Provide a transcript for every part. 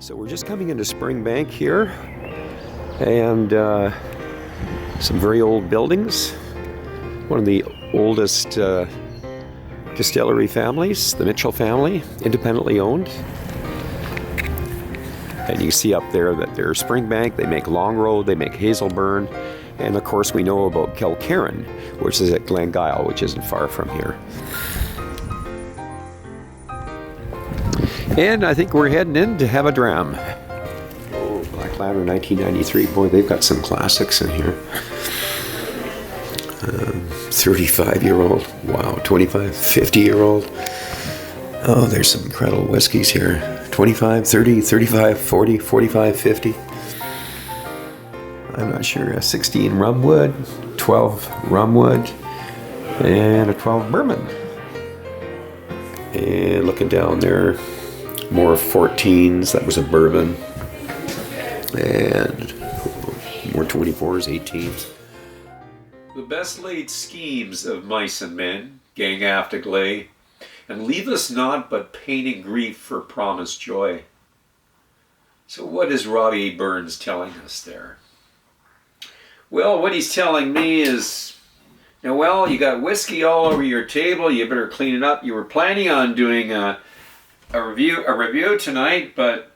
So we're just coming into Springbank here, and some very old buildings. One of the oldest distillery families, the Mitchell family, independently owned. And you see up there that they're Springbank, they make Longrow, they make Hazelburn, and of course we know about Kilkerran, which is at Glengyle, which isn't far from here. And I think we're heading in to have a dram. Oh, Black Ladder 1993. Boy, they've got some classics in here. 35-year-old. Wow, 25, 50-year-old. Oh, there's some incredible whiskeys here. 25, 30, 35, 40, 45, 50. I'm not sure. 16 rumwood, 12 rumwood, and a 12 bourbon. And looking down there, more 14s, that was a bourbon, and more 24s, 18s. The best laid schemes of mice and men, gang after gley, and leave us not but pain and grief for promised joy. So what is Robby Burns telling us there? Well, what he's telling me is, well, you got whiskey all over your table, you better clean it up. You were planning on doing a review tonight, but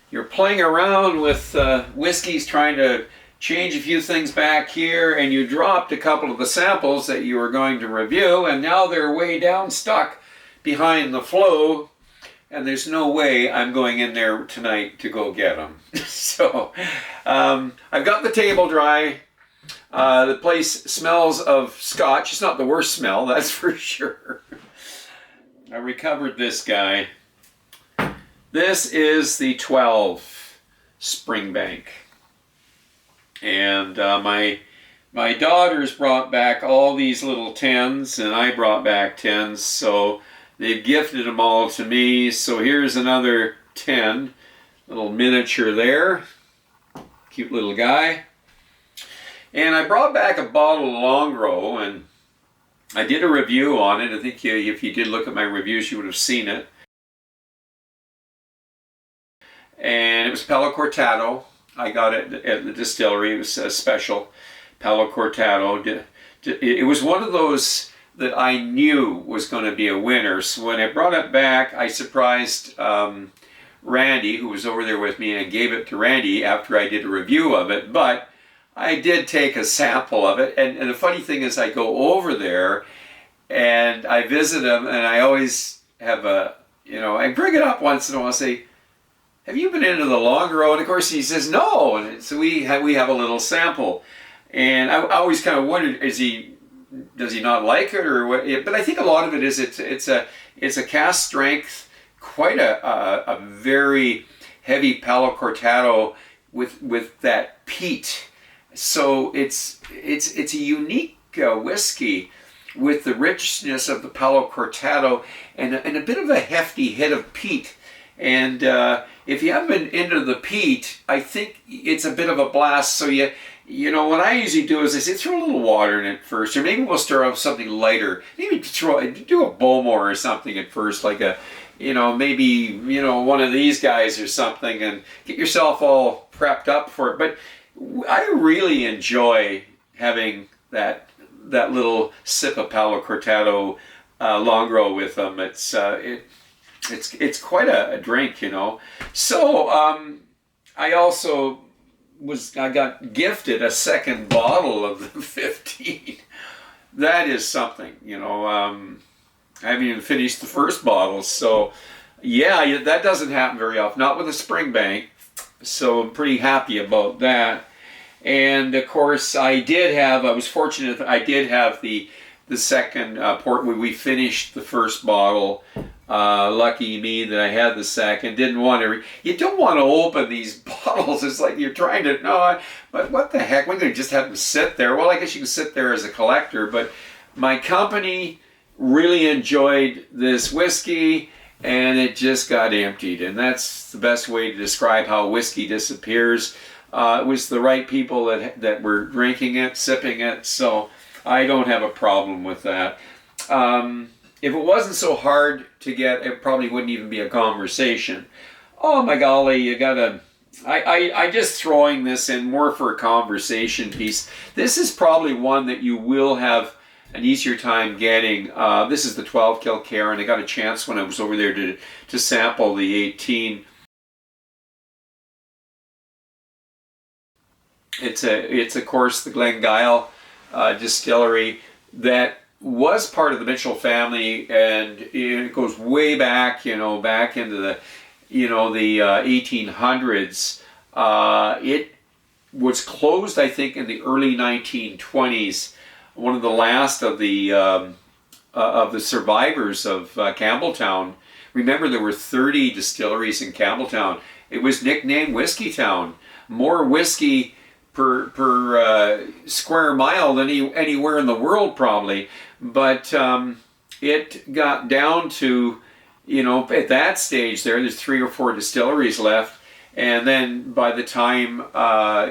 you're playing around with whiskeys, trying to change a few things back here, and you dropped a couple of the samples that you were going to review, and now they're way down stuck behind the flow, and there's no way I'm going in there tonight to go get them. So I've got the table dry. The place smells of scotch. It's not the worst smell, that's for sure. I recovered this guy. This is the 12 Springbank. And my daughters brought back all these little 10s, and I brought back 10s, so they've gifted them all to me. So here's another 10, little miniature there, cute little guy. And I brought back a bottle of Longrow, and I did a review on it. I think if you did look at my reviews, you would have seen it. And it was Palo Cortado. I got it at the distillery. It was a special Palo Cortado. It was one of those that I knew was going to be a winner. So when I brought it back, I surprised Randy, who was over there with me, and gave it to Randy after I did a review of it. But I did take a sample of it. And the funny thing is, I go over there and I visit him, and I always have I bring it up once in a while and say, have you been into the Longrow? And of course he says no, and so we have a little sample. And I always kind of wondered, does he not like it or what? But I think a lot of it is it's a cask strength, quite a very heavy Palo Cortado with that peat. So it's a unique whiskey with the richness of the Palo Cortado and a bit of a hefty hit of peat. And if you haven't been into the peat, I think it's a bit of a blast. So what I usually do is I say throw a little water in it first, or maybe we'll stir up something lighter. Maybe do a Bowmore or something at first, like maybe one of these guys or something, and get yourself all prepped up for it. But I really enjoy having that little sip of Palo Cortado Longrow with them. It's quite a drink, So I also I got gifted a second bottle of the 15. That is something, I haven't even finished the first bottle, so yeah, that doesn't happen very often, not with a Springbank. So I'm pretty happy about that. And of course, I was fortunate that I did have the second port. We finished the first bottle. Lucky me that I had the second. Didn't want to. You don't want to open these bottles. It's like you're trying to. But what the heck? We're going to just have them sit there. Well, I guess you can sit there as a collector. But my company really enjoyed this whiskey, and it just got emptied. And that's the best way to describe how whiskey disappears. It was the right people that were drinking it, sipping it. So I don't have a problem with that. If it wasn't so hard to get, it probably wouldn't even be a conversation. Oh my golly, you gotta. I just throwing this in more for a conversation piece. This is probably one that you will have an easier time getting. This is the 12 Kilkerran. I got a chance when I was over there to sample the 18. It's of course the Glengyle distillery that was part of the Mitchell family, and it goes way back, back into the, the 1800s. It was closed, I think, in the early 1920s. One of the last of the survivors of Campbelltown. Remember, there were 30 distilleries in Campbelltown. It was nicknamed Whiskey Town. More whiskey per square mile than anywhere in the world, probably. But it got down to, at that stage there's 3 or 4 distilleries left. And then by the time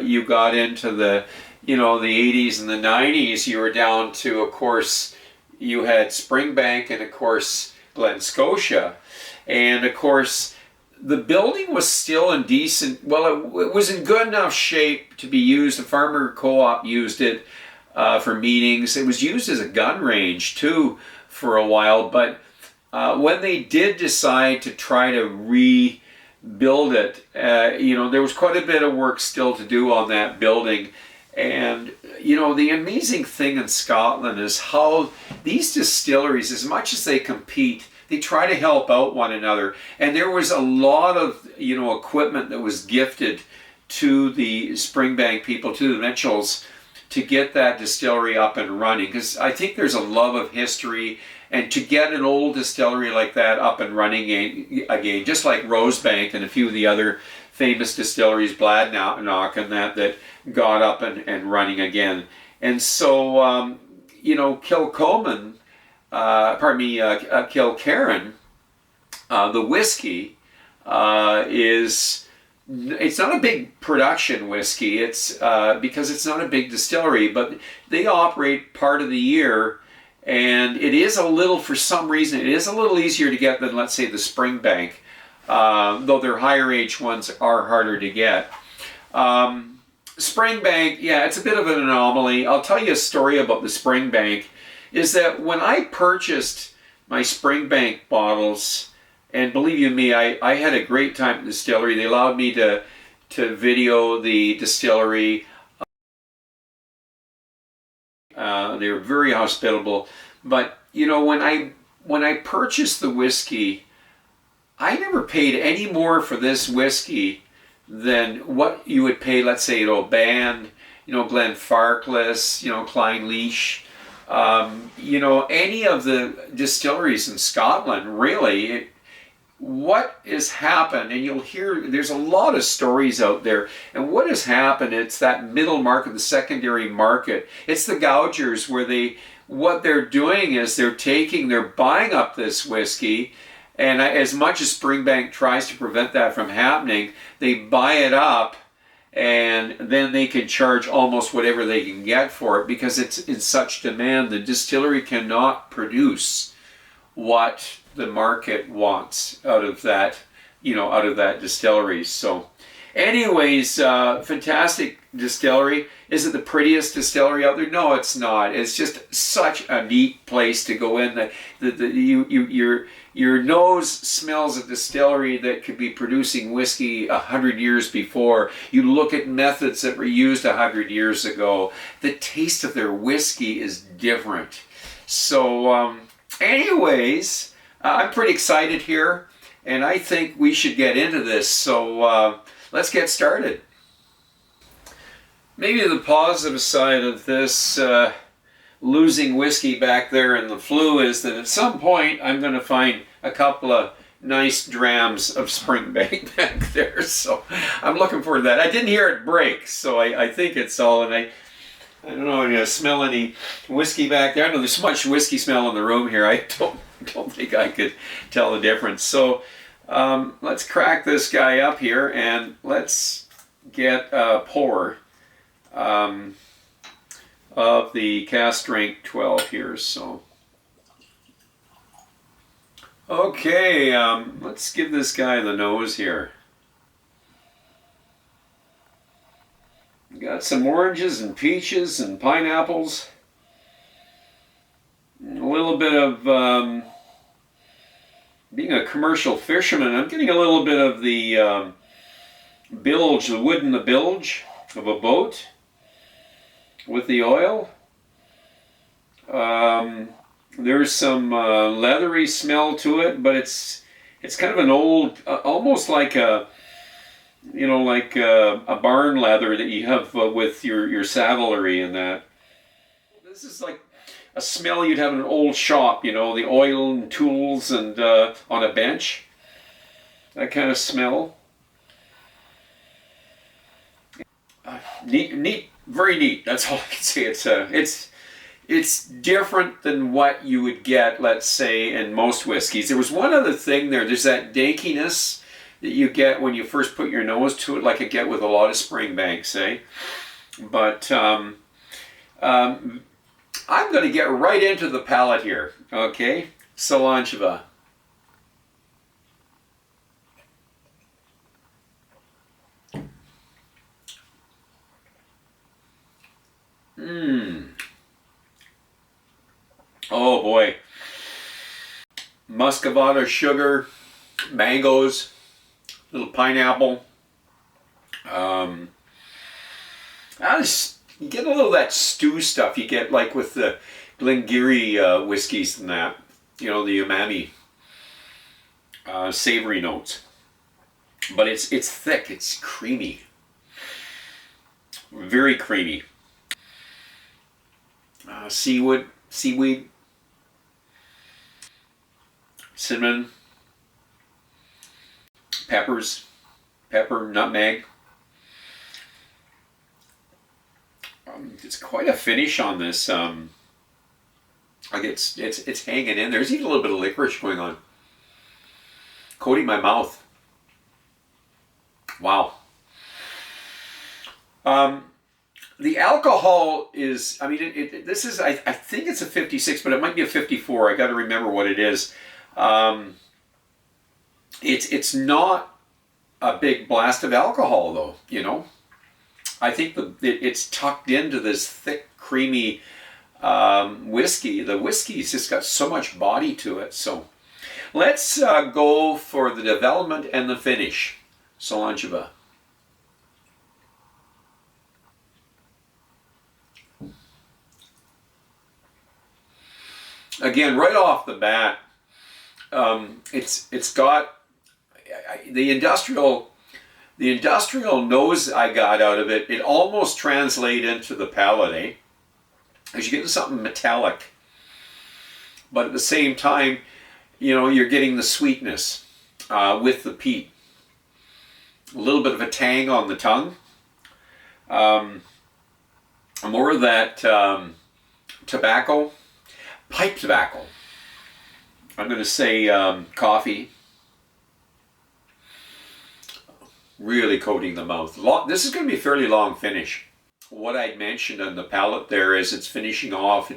you got into the, the 80s and the 90s, you were down to, of course, you had Springbank and, of course, Glen Scotia. And, of course, the building was still in decent, well, it was in good enough shape to be used. The farmer co-op used it for meetings. It was used as a gun range, too, for a while. But when they did decide to try to rebuild it, there was quite a bit of work still to do on that building. And, the amazing thing in Scotland is how these distilleries, as much as they compete, they try to help out one another. And there was a lot of, equipment that was gifted to the Springbank people, to the Mitchells, to get that distillery up and running. Because I think there's a love of history, and to get an old distillery like that up and running again, just like Rosebank and a few of the other famous distilleries, Bladnoch and that got up and running again. And so, Kilkerran, the whiskey it's not a big production whiskey. It's because it's not a big distillery, but they operate part of the year, and it is a little, for some reason, it is a little easier to get than, let's say, the Springbank, though their higher age ones are harder to get. Springbank, yeah, it's a bit of an anomaly. I'll tell you a story about the Springbank. Is that when I purchased my Springbank bottles, and believe you me, I had a great time at the distillery. They allowed me to video the distillery. They were very hospitable. But when I purchased the whiskey, I never paid any more for this whiskey than what you would pay, let's say, at Oban, Glenfarclas, Clynelish. Any of the distilleries in Scotland, really, what has happened, and you'll hear, there's a lot of stories out there, and what has happened, it's that middle market, the secondary market. It's the gougers where what they're doing is they're buying up this whiskey, and as much as Springbank tries to prevent that from happening, they buy it up, and then they can charge almost whatever they can get for it because it's in such demand. The distillery cannot produce what the market wants out of that, out of that distillery. So anyways, fantastic distillery. Is it the prettiest distillery out there? No, it's not. It's just such a neat place to go in. Your nose smells a distillery that could be producing whiskey 100 years before. You look at methods that were used 100 years ago. The taste of their whiskey is different. So anyways, I'm pretty excited here, and I think we should get into this. So let's get started. Maybe the positive side of this losing whiskey back there in the flue is that at some point I'm going to find a couple of nice drams of Springbank back there. So I'm looking forward to that. I didn't hear it break, so I think it's all, and I don't know, you smell any whiskey back there. I know there's so much whiskey smell in the room here. I don't think I could tell the difference. So let's crack this guy up here and let's get a pour of the Cask Strength 12 here. So okay, let's give this guy the nose here. Got some oranges and peaches and pineapples. A little bit of, being a commercial fisherman, I'm getting a little bit of the bilge, the wood in the bilge of a boat with the oil. There's some leathery smell to it, but it's kind of an old, almost like a, you know, like a barn leather that you have with your saddlery and that. This is like a smell you'd have in an old shop, you know, the oil and tools and on a bench. That kind of smell. Neat, very neat. That's all I can say. It's different than what you would get, let's say, in most whiskeys. There was one other thing there. There's that dankiness that you get when you first put your nose to it, like I get with a lot of Springbanks, eh? But I'm going to get right into the palate here, okay? Cilantro. Oh boy. Muscovado sugar, mangoes, little pineapple. You get a little of that stew stuff you get like with the Glengarry whiskeys and that. You know, the umami, savory notes. But it's thick, it's creamy. Very creamy. Seaweed, cinnamon, pepper, nutmeg. It's quite a finish on this. Like it's hanging in. There's even a little bit of licorice going on, coating my mouth. Wow. The alcohol is, I mean, this is, I think it's a 56, but it might be a 54. I got to remember what it is. It's not a big blast of alcohol, though, you know. I think it's tucked into this thick, creamy whiskey. The whiskey's just got so much body to it. So let's go for the development and the finish. Cilantro. Again, right off the bat, it's got the industrial nose I got out of it. It almost translates into the palate, eh? Because you're getting something metallic, but at the same time, you know, you're getting the sweetness with the peat. A little bit of a tang on the tongue. More of that tobacco. Pipe tobacco. I'm going to say coffee. Really coating the mouth. This is going to be a fairly long finish. What I'd mentioned on the palate there is it's finishing off.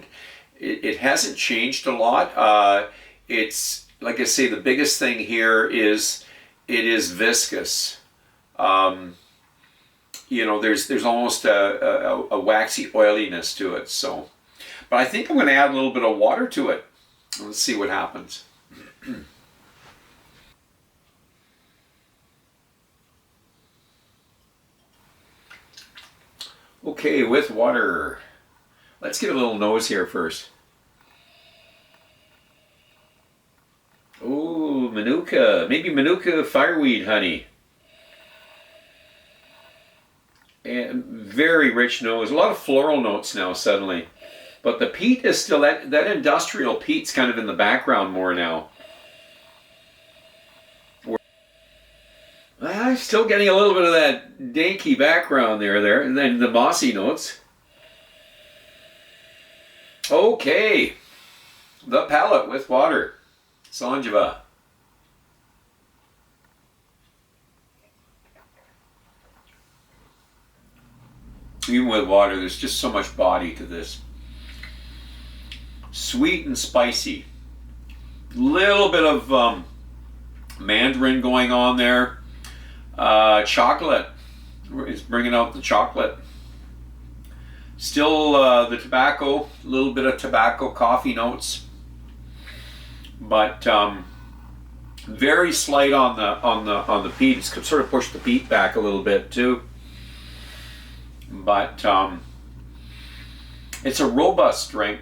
It hasn't changed a lot. It's, like I say, the biggest thing here is it is viscous. You know, there's almost a waxy oiliness to it. So. But I think I'm going to add a little bit of water to it. Let's see what happens. Okay, with water. Let's give it a little nose here first. Oh, Manuka. Maybe Manuka fireweed honey. And very rich nose. A lot of floral notes now suddenly. But the peat is still, that industrial peat's kind of in the background more now. I'm still getting a little bit of that danky background there, and then the mossy notes. Okay, the palate with water. Cilantro. Even with water, there's just so much body to this. Sweet and spicy. Little bit of mandarin going on there. Chocolate is bringing out the chocolate. Still the tobacco, a little bit of tobacco, coffee notes, but very slight on the peat. It's sort of pushed the peat back a little bit too. But it's a robust drink,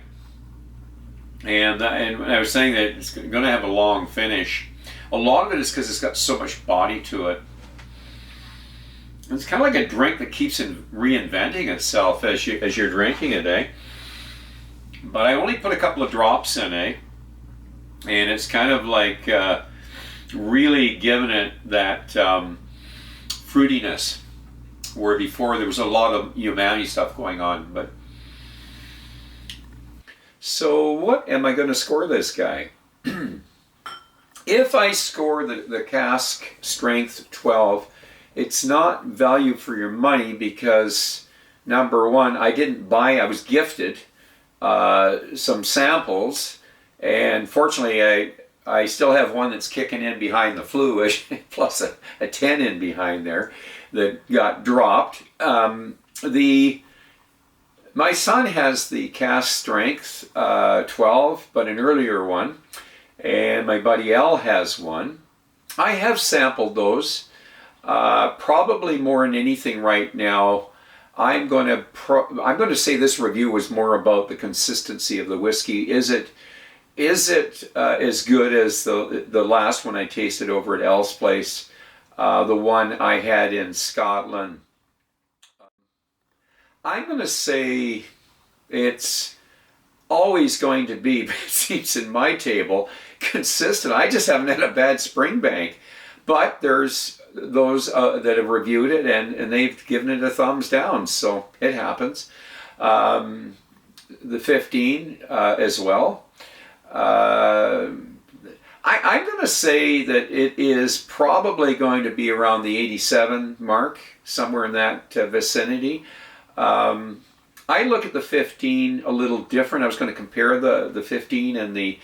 and I was saying that it's going to have a long finish. A lot of it is because it's got so much body to it. It's kind of like a drink that keeps reinventing itself as you're drinking it, eh? But I only put a couple of drops in, eh? And it's kind of like really giving it that fruitiness, where before there was a lot of umami stuff going on. But so what am I going to score this guy? If I score the cask strength 12, it's not value for your money because, number one, I was gifted some samples, and fortunately I still have one that's kicking in behind the flue, plus a 10 in behind there that got dropped. My son has the cask strength 12, but an earlier one, and my buddy Al has one. I have sampled those. Probably more than anything right now, I'm going to say this review was more about the consistency of the whiskey. Is it as good as the last one I tasted over at Al's place, the one I had in Scotland? I'm going to say it's always going to be, it seems in my table, consistent. I just haven't had a bad Springbank, but there's those that have reviewed it and they've given it a thumbs down, so it happens. The 15 as well. I'm going to say that it is probably going to be around the 87 mark, somewhere in that vicinity. I look at the 15 a little different. I was going to compare the 15 and the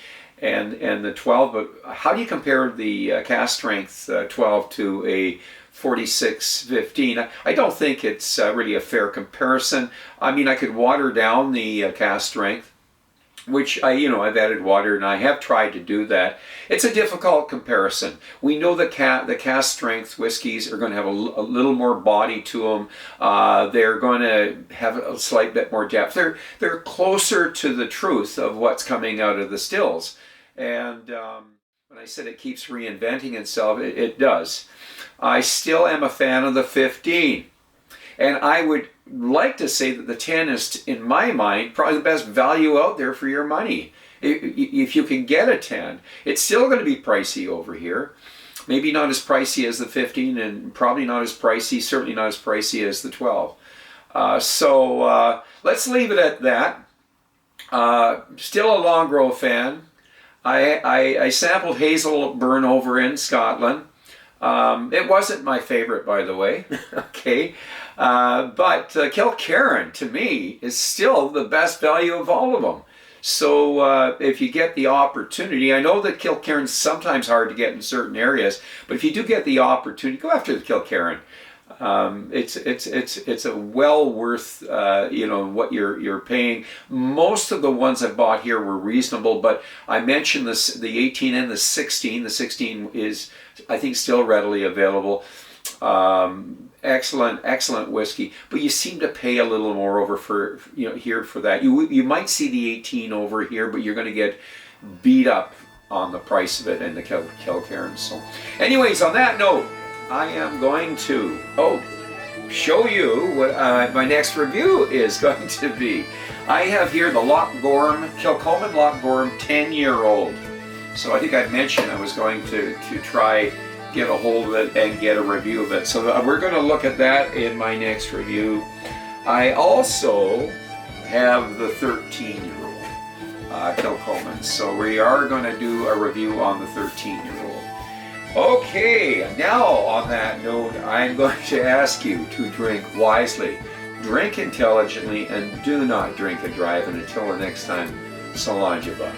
12, but how do you compare the cask strength 12 to a 46-15? I don't think it's really a fair comparison. I mean, I could water down the cask strength, which I've added water, and I have tried to do that. It's a difficult comparison. We know the cask strength whiskeys are going to have a little more body to them. They're going to have a slight bit more depth. They're closer to the truth of what's coming out of the stills. And when I said it keeps reinventing itself, it does. I still am a fan of the 15. And I would like to say that the 10 is, in my mind, probably the best value out there for your money. If you can get a 10, it's still going to be pricey over here. Maybe not as pricey as the 15, and probably not as pricey, certainly not as pricey as the 12. So let's leave it at that. Still a Longrow fan. I sampled Hazel Burn over in Scotland. It wasn't my favorite, by the way. Okay. But Kilkerran, to me, is still the best value of all of them. So if you get the opportunity, I know that Kilkerran's sometimes hard to get in certain areas, but if you do get the opportunity, go after the Kilkerran. It's a well worth what you're paying. Most of the ones I bought here were reasonable, but I mentioned the 18 and the 16. The 16 is, I think, still readily available. Excellent whiskey, but you seem to pay a little more over for here for that. You might see the 18 over here, but you're going to get beat up on the price of it in the Kilkerran. So, anyways, on that note, I am going to show you what my next review is going to be. I have here the Kilchoman Lochgorm 10-year-old. So I think I mentioned I was going to try get a hold of it and get a review of it. So we're going to look at that in my next review. I also have the 13-year-old Kilchoman. So we are going to do a review on the 13-year-old. Okay, now on that note, I'm going to ask you to drink wisely, drink intelligently, and do not drink and drive. And until the next time, so long, Jabba.